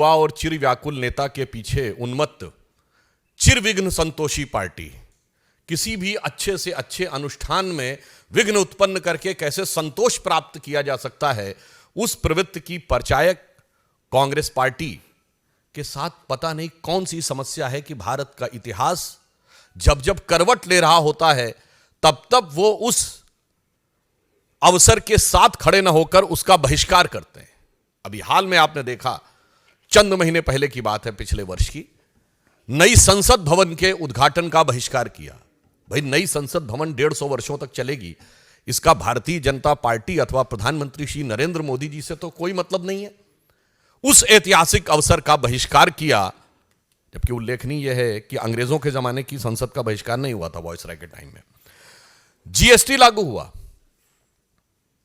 युवा और चिर व्याकुल नेता के पीछे उन्मत्त चिरविघ्न संतोषी पार्टी किसी भी अच्छे से अच्छे अनुष्ठान में विघ्न उत्पन्न करके कैसे संतोष प्राप्त किया जा सकता है, उस प्रवृत्ति की परिचायक कांग्रेस पार्टी के साथ पता नहीं कौन सी समस्या है कि भारत का इतिहास जब जब करवट ले रहा होता है तब तब वो उस अवसर के साथ खड़े न होकर उसका बहिष्कार करते हैं। अभी हाल में आपने देखा, चंद महीने पहले की बात है, पिछले वर्ष की, नई संसद भवन के उद्घाटन का बहिष्कार किया। भाई, नई संसद भवन 150 वर्षों तक चलेगी, इसका भारतीय जनता पार्टी अथवा प्रधानमंत्री श्री नरेंद्र मोदी जी से तो कोई मतलब नहीं है। उस ऐतिहासिक अवसर का बहिष्कार किया, जबकि उल्लेखनीय यह है कि अंग्रेजों के जमाने की संसद का बहिष्कार नहीं हुआ था वायसराय के टाइम में। जीएसटी लागू हुआ,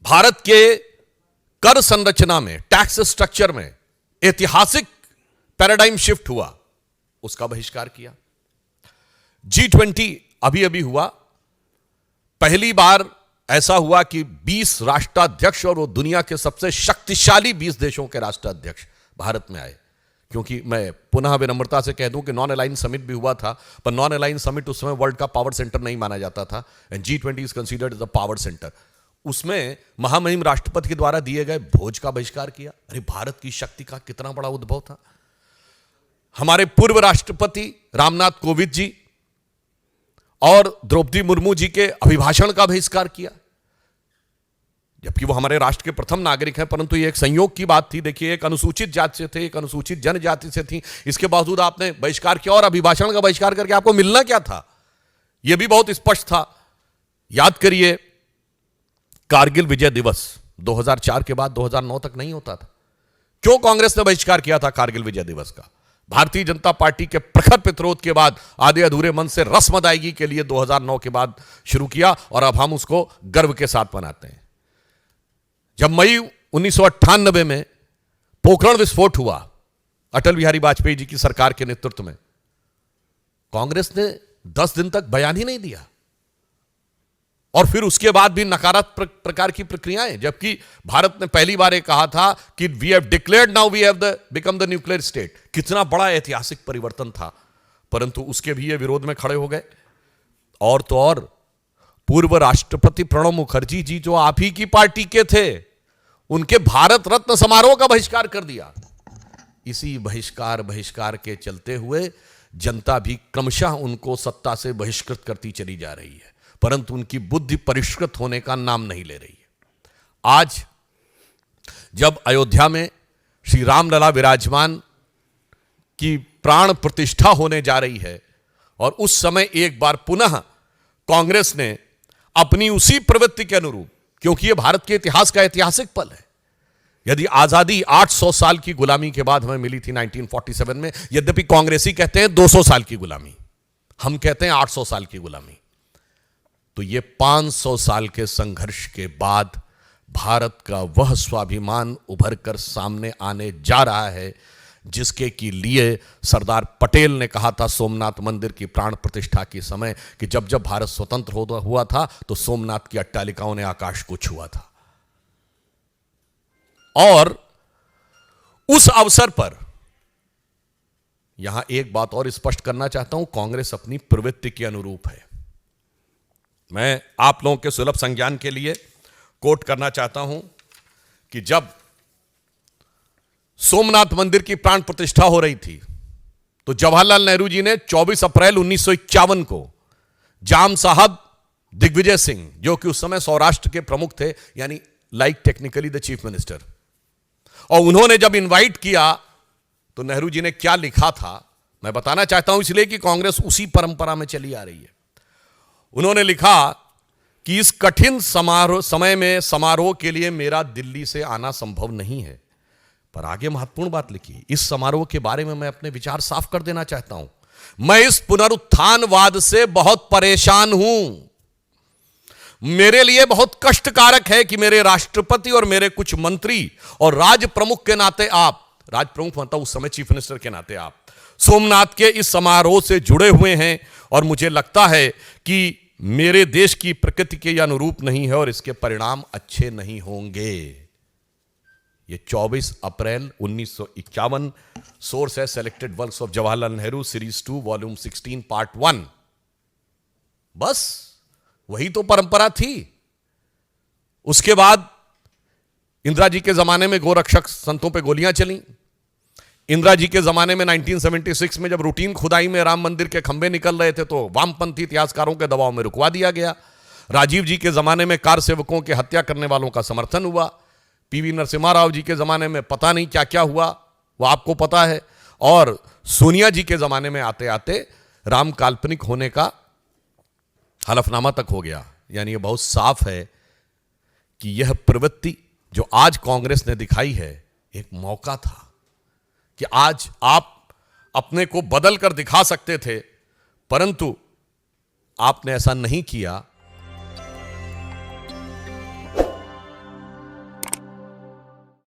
भारत के कर संरचना में, टैक्स स्ट्रक्चर में ऐतिहासिक पैराडाइम शिफ्ट हुआ, उसका बहिष्कार किया। G20 अभी अभी हुआ, पहली बार ऐसा हुआ कि 20 राष्ट्राध्यक्ष और वो दुनिया के सबसे शक्तिशाली 20 देशों के राष्ट्राध्यक्ष भारत में आए। क्योंकि मैं पुनः विनम्रता से कह दूं कि नॉन अलाइन समिट भी हुआ था, पर नॉन अलाइन समिट उस समय वर्ल्ड का पावर सेंटर नहीं माना जाता था, and G20 is considered as the power center. उसमें महामहिम राष्ट्रपति के द्वारा दिए गए भोज का बहिष्कार किया। अरे, भारत की शक्ति का कितना बड़ा उद्भव था। हमारे पूर्व राष्ट्रपति रामनाथ कोविंद जी और द्रौपदी मुर्मू जी के अभिभाषण का बहिष्कार किया, जबकि वो हमारे राष्ट्र के प्रथम नागरिक हैं, परंतु ये एक संयोग की बात थी। देखिए, एक अनुसूचित जाति से थे, एक अनुसूचित जनजाति से थी, इसके बावजूद आपने बहिष्कार किया, और अभिभाषण का बहिष्कार करके आपको मिलना क्या था, यह भी बहुत स्पष्ट था। याद करिए, कारगिल विजय दिवस 2004 के बाद 2009 तक नहीं होता था। क्यों कांग्रेस ने बहिष्कार किया था कारगिल विजय दिवस का? भारतीय जनता पार्टी के प्रखर प्रतिरोध के बाद आधे अधूरे मन से रस्म अदायगी के लिए 2009 के बाद शुरू किया, और अब हम उसको गर्व के साथ मनाते हैं। जब मई 1998 में पोखरण विस्फोट हुआ अटल बिहारी वाजपेयी जी की सरकार के नेतृत्व में, कांग्रेस ने 10 दिन तक बयान ही नहीं दिया, और फिर उसके बाद भी नकारात्मक प्रकार की प्रक्रियाएं, जबकि भारत ने पहली बार कहा था कि we have declared, now we have become the nuclear state. कितना बड़ा ऐतिहासिक परिवर्तन था, परंतु उसके भी ये विरोध में खड़े हो गए। और तो और, पूर्व राष्ट्रपति प्रणब मुखर्जी जी, जो आप ही की पार्टी के थे, उनके भारत रत्न समारोह का बहिष्कार कर दिया। इसी बहिष्कार के चलते हुए जनता भी क्रमशः उनको सत्ता से बहिष्कृत करती चली जा रही है, परंतु उनकी बुद्धि परिष्कृत होने का नाम नहीं ले रही है। आज जब अयोध्या में श्री रामलला विराजमान की प्राण प्रतिष्ठा होने जा रही है, और उस समय एक बार पुनः कांग्रेस ने अपनी उसी प्रवृत्ति के अनुरूप, क्योंकि यह भारत के इतिहास का ऐतिहासिक पल है, यदि आजादी 800 साल की गुलामी के बाद हमें मिली थी 1947 में, यद्यपि कांग्रेसी कहते हैं 200 साल की गुलामी, हम कहते हैं 800 साल की गुलामी, तो ये 500 साल के संघर्ष के बाद भारत का वह स्वाभिमान उभर कर सामने आने जा रहा है, जिसके के लिए सरदार पटेल ने कहा था सोमनाथ मंदिर की प्राण प्रतिष्ठा के समय कि जब जब भारत स्वतंत्र हुआ था तो सोमनाथ की अट्टालिकाओं ने आकाश को छुआ था। और उस अवसर पर यहां एक बात और स्पष्ट करना चाहता हूं, कांग्रेस अपनी प्रवृत्ति के अनुरूप है। मैं आप लोगों के सुलभ संज्ञान के लिए कोट करना चाहता हूं कि जब सोमनाथ मंदिर की प्राण प्रतिष्ठा हो रही थी, तो जवाहरलाल नेहरू जी ने 24 अप्रैल 1951 को जाम साहब दिग्विजय सिंह, जो कि उस समय सौराष्ट्र के प्रमुख थे, यानी like technically the chief minister, और उन्होंने जब इनवाइट किया तो नेहरू जी ने क्या लिखा था मैं बताना चाहता हूं, इसलिए कि कांग्रेस उसी परंपरा में चली आ रही है। उन्होंने लिखा कि इस कठिन समय में समारोह के लिए मेरा दिल्ली से आना संभव नहीं है, पर आगे महत्वपूर्ण बात लिखी, इस समारोह के बारे में मैं अपने विचार साफ कर देना चाहता हूं। मैं इस पुनरुत्थानवाद से बहुत परेशान हूं। मेरे लिए बहुत कष्टकारक है कि मेरे राष्ट्रपति और मेरे कुछ मंत्री और राज प्रमुख के नाते आप, राज प्रमुख मतलब उस समय चीफ मिनिस्टर के नाते आप, सोमनाथ के इस समारोह से जुड़े हुए हैं, और मुझे लगता है कि मेरे देश की प्रकृति के अनुरूप नहीं है और इसके परिणाम अच्छे नहीं होंगे। ये 24 अप्रैल 1951। सोर्स है selected works of Jawaharlal Nehru series 2 volume 16 part 1। बस वही तो परंपरा थी। उसके बाद इंदिरा जी के जमाने में गोरक्षक संतों पे गोलियां चली। इंदिरा जी के जमाने में 1976 में जब रूटीन खुदाई में राम मंदिर के खंभे निकल रहे थे तो वामपंथी इतिहासकारों के दबाव में रुकवा दिया गया। राजीव जी के जमाने में कार सेवकों की हत्या करने वालों का समर्थन हुआ। पीवी नरसिम्हा राव जी के जमाने में पता नहीं क्या क्या हुआ, वो आपको पता है। और सोनिया जी के जमाने में आते आते राम काल्पनिक होने का हलफनामा तक हो गया। यानी ये बहुत साफ है कि यह प्रवृत्ति जो आज कांग्रेस ने दिखाई है एक मौका था कि आज आप अपने को बदल कर दिखा सकते थे, परंतु आपने ऐसा नहीं किया।